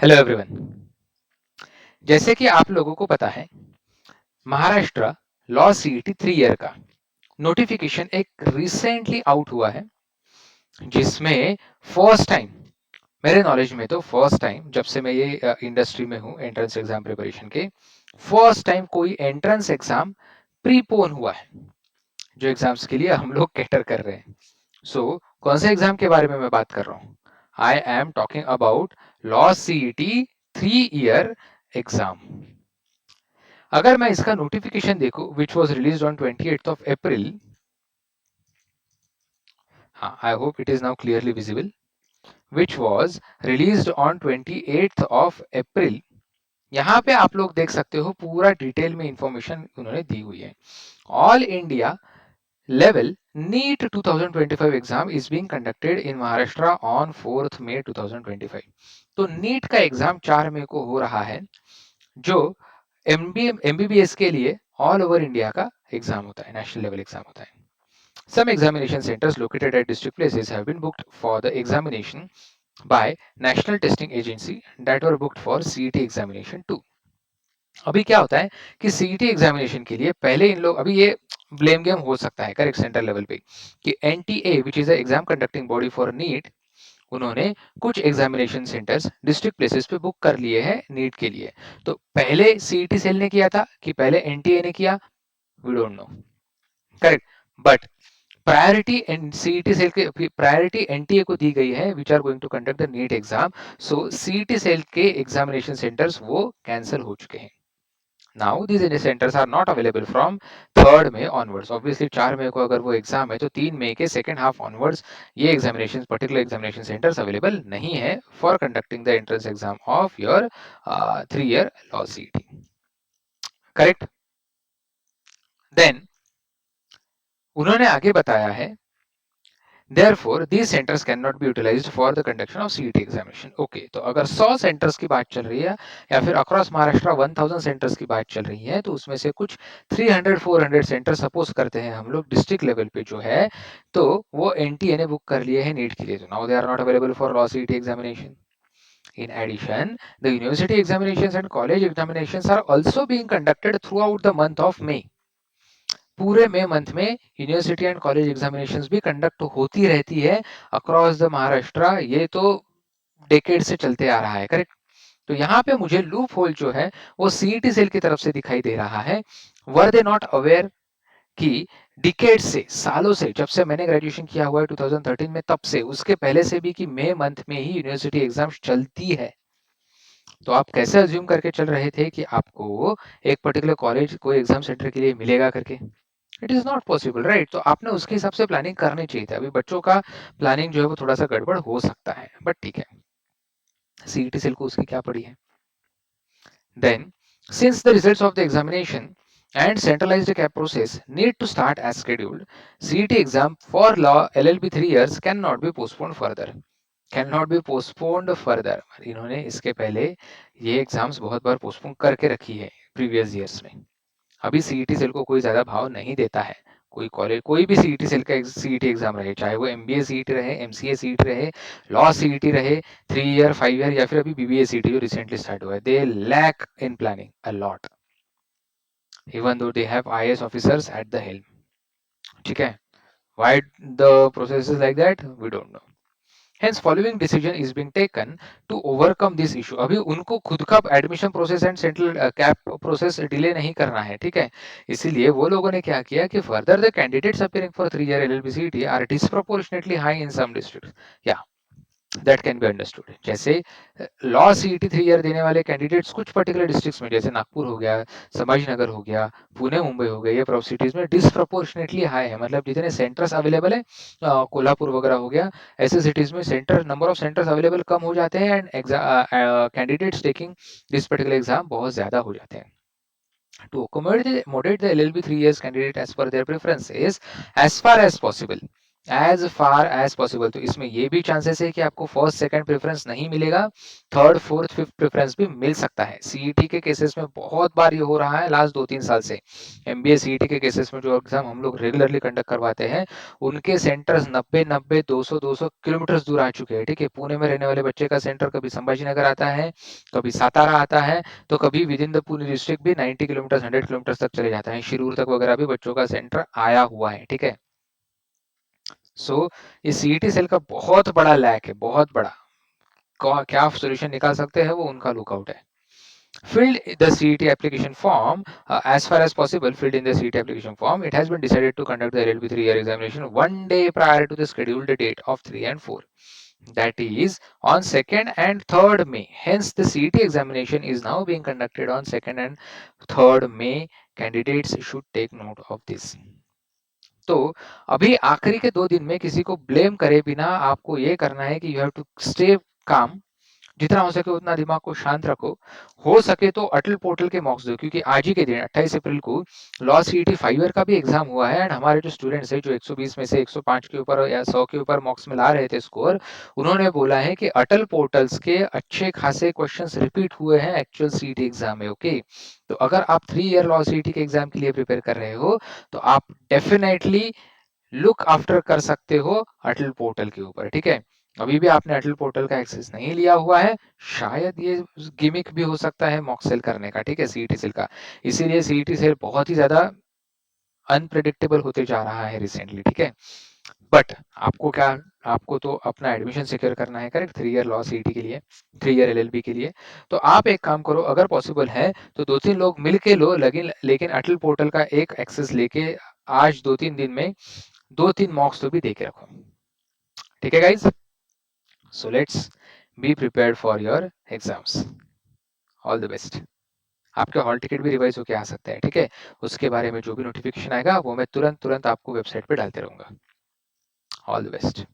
Hello everyone. जैसे कि आप लोगों को पता है, महाराष्ट्र लॉ सीईटी 3 ईयर का नोटिफिकेशन एक रिसेंटली आउट हुआ है, जिसमें फर्स्ट टाइम, मेरे नॉलेज में तो फर्स्ट टाइम, जब से मैं ये इंडस्ट्री में हूँ एंट्रेंस एग्जाम प्रिपरेशन के, फर्स्ट टाइम कोई एंट्रेंस एग्जाम प्रीपोन हुआ है, जो एग्जाम्स के लिए हम लोग कैटर कर रहे हैं। कौन से एग्जाम के बारे में मैं बात कर रहा हूँ? I am talking about law CET 3 year exam. अगर मैं इसका नोटिफिकेशन देखूं, विच वॉज रिलीज ऑन 28 अप्रैल, हाँ, I hope it is now clearly visible, which was release on 28 अप्रैल। यहाँ पे आप लोग देख सकते हो पूरा डिटेल में इंफॉर्मेशन उन्होंने दी हुई है। All India level NEET 2025 exam is being conducted in Maharashtra on 4 May 2025। तो नीट का एग्जाम 4 मई को हो रहा है, जो एमबीबीएस के लिए ऑल ओवर इंडिया का एग्जाम होता है, नेशनल लेवल एग्जाम होता है। Some examination centers located at district places have been booked for the examination by National Testing Agency that were booked for CET examination too. अभी क्या होता है कि सीईटी एग्जामिनेशन के लिए पहले इन लोग, अभी ये ब्लेम गेम हो सकता है करेक्ट सेंटर लेवल पे, कि NTA which is the exam conducting body for NEET, उन्होंने कुछ एग्जामिनेशन सेंटर्स डिस्ट्रिक्ट प्लेसेस पे बुक कर लिए हैं नीट के लिए। तो पहले सीईटी सेल ने किया था कि पहले एनटीए ने किया, we don't know, correct. But priority CET cell के प्रायोरिटी एनटीए को दी गई है, which are going to conduct the NEET exam. So CET cell के एग्जामिनेशन सेंटर्स वो कैंसिल हो चुके हैं। Now these centres are not available from 3 May onwards. Obviously 4 May को अगर वो एग्जाम है तो 3 मई के सेकेंड हाफ ऑनवर्ड्स ये examination, particular examination centres available नहीं है for conducting the entrance exam of your 3 year law CET, correct. Then उन्होंने आगे बताया है, Therefore, these centers cannot be utilized for the conduction of CET examination. Okay, तो अगर 100 centres की बात चल रही है या फिर अक्रॉस महाराष्ट्र 1000 सेंटर्स की बात चल रही है, तो उसमें से कुछ 300-400 सेंटर सपोज करते हैं हम लोग डिस्ट्रिक्ट लेवल पे जो है, तो वो एनटीए ने बुक कर लिए हैं नीट के लिए, तो now they are not available for law CET examination. In addition, the university examinations and college examinations are also being conducted throughout the month of May. पूरे मई मंथ में यूनिवर्सिटी एंड कॉलेज एग्जामिनेशंस भी conduct होती रहती है across the Maharashtra. ये तो decade से चलते आ रहा है, करेक्ट। तो यहाँ पे मुझे लूप होल जो है वो सीईटी सेल की तरफ से दिखाई दे रहा है। वर दे नॉट अवेयर कि डिकेड से, सालों से, जब से मैंने ग्रेजुएशन किया हुआ है 2013 में, तब से, उसके पहले से भी, कि मई मंथ में ही यूनिवर्सिटी एग्जाम चलती है। तो आप कैसे अज्यूम करके चल रहे थे कि आपको एक पर्टिकुलर कॉलेज कोई एग्जाम सेंटर के लिए मिलेगा करके? It is not possible, right. तो आपने उसके हिसाब से प्लानिंग करनी चाहिए थी। अभी बच्चों का प्लानिंग जो है वो थोड़ा सा गड़बड़ हो सकता है, बट ठीक है, सीईटी सेल को उसकी क्या पड़ी है। Then since the results of the examination and centralized cap process need to start as scheduled, CET exam for law LLB 3 years cannot be postponed further. Cannot be postponed further. इन्होंने इसके पहले ये exams बहुत बार postpone करके रखी है previous years में। अभी सीईटी सेल को कोई ज्यादा भाव नहीं देता है। कोई कॉलेज, कोई भी सीईटी सेल का सीईटी एग्जाम रहे, चाहे वो एमबीए सीईटी रहे, एमसीए सीईटी रहे, लॉ सीईटी रहे, 3 ईयर 5 ईयर, या फिर अभी बीबीए सीईटी जो रिसेंटली स्टार्ट हुआ है, they lack in planning a lot, even though they have IAS officers at the helm. ठीक है, why the process is like that we don't know. Hence, following decision is being taken to overcome this issue. अभी उनको खुद का admission process and central cap process delay नहीं करना है, ठीक है। इसीलिए वो लोगों ने क्या किया कि further the candidates appearing for 3 year LLB are disproportionately high in some districts, या दैट कैन बी अंडरस्टूड। जैसे लॉ सीईटी 3 ईयर देने वाले कैंडिडेट्स कुछ पर्टिकुलर डिस्ट्रिक्ट्स में, जैसे नागपुर हो गया, संभाजीनगर हो गया, पुणे मुंबई हो गया, ये प्रॉप सिटीज में डिस्प्रोपोर्शनेटली हाई है। मतलब जितने सेंटर्स अवेलेबल है, कोल्हापुर वगैरह हो गया, ऐसे सिटीज में centre, number of centres available कम हो जाते हैं, and candidates taking this particular exam बहुत ज्यादा हो जाते हैं। To accommodate the LLB 3 years candidate as per their preferences, as far as possible, as far as possible. तो इसमें ये भी चांसेस है कि आपको फर्स्ट सेकंड प्रेफरेंस नहीं मिलेगा, थर्ड फोर्थ फिफ्थ प्रेफरेंस भी मिल सकता है। सीईटी के केसेस में बहुत बार ये हो रहा है लास्ट 2-3 साल से। एमबीए सीईटी के केसेस में जो एग्जाम हम लोग रेगुलरली कंडक्ट करवाते हैं, उनके सेंटर्स 90-90, 200-200 किलोमीटर दूर आ चुके हैं। ठीक है, पुणे में रहने वाले बच्चे का सेंटर कभी संभाजीनगर आता है, कभी सातारा आता है, तो कभी with in the Pune district भी 90 किलोमीटर 100 किलोमीटर तक चले जाता है, शिरूर तक वगैरह भी बच्चों का सेंटर आया हुआ है। ठीक है, सो ये सीईटी सेल का बहुत बड़ा लैक है, बहुत बड़ा। क्या सोल्यूशन निकाल सकते हैं वो उनका लुकआउट है। Filled the CET application form, as far as possible, filled in the CET application form, it has been decided to conduct the LLB 3-year examination one day prior to the scheduled date of 3 and 4. That is on 2nd and 3rd May. Hence, the CET examination is now being conducted on 2nd and 3rd May. Candidates should take note of this. तो अभी आखिरी के 2 दिन में किसी को blame करे बिना आपको ये करना है कि you have to stay calm, जितना हो सके उतना दिमाग को शांत रखो। हो सके तो अटल पोर्टल के मॉक्स दो, क्योंकि आज ही के दिन 28 अप्रैल को लॉ सीईटी 5 ईयर का भी एग्जाम हुआ है, एंड हमारे जो स्टूडेंट्स हैं जो 120 में से 105 के ऊपर या 100 के ऊपर मॉक्स में ला रहे थे स्कोर, उन्होंने बोला है कि अटल पोर्टल्स के अच्छे खासे क्वेश्चंस रिपीट हुए हैं एक्चुअल सीईटी एग्जाम में। ओके, तो अगर आप 3 ईयर लॉ सीईटी के एग्जाम के लिए प्रिपेयर कर रहे हो, तो आप डेफिनेटली लुक आफ्टर कर सकते हो अटल पोर्टल के ऊपर। ठीक है, अभी भी आपने अटल पोर्टल का एक्सेस नहीं लिया हुआ है, शायद ये गिमिक भी हो सकता है मॉक सेल करने का। ठीक है, सीईटी सेल का, इसीलिए सीईटी सेल बहुत ही ज्यादा अनप्रेडिक्टेबल होते जा रहा है रिसेंटली। ठीक है, बट आपको क्या, आपको तो अपना एडमिशन सिक्योर करना है, करेक्ट, 3 ईयर लॉ सीईटी के लिए, 3 ईयर एलएलबी के लिए। तो आप एक काम करो, अगर पॉसिबल है तो 2-3 लोग मिल के लो, लेकिन अटल पोर्टल का एक एक्सेस लेके आज 2-3 दिन में 2-3 मॉक्स तो भी दे के रखो। ठीक है guys, so let's be prepared for your exams. All the best. आपके हॉल टिकट भी रिवाइज होके आ सकते हैं। ठीक है, उसके बारे में जो भी नोटिफिकेशन आएगा वो मैं तुरंत तुरंत आपको वेबसाइट पे डालते रहूंगा। All the best.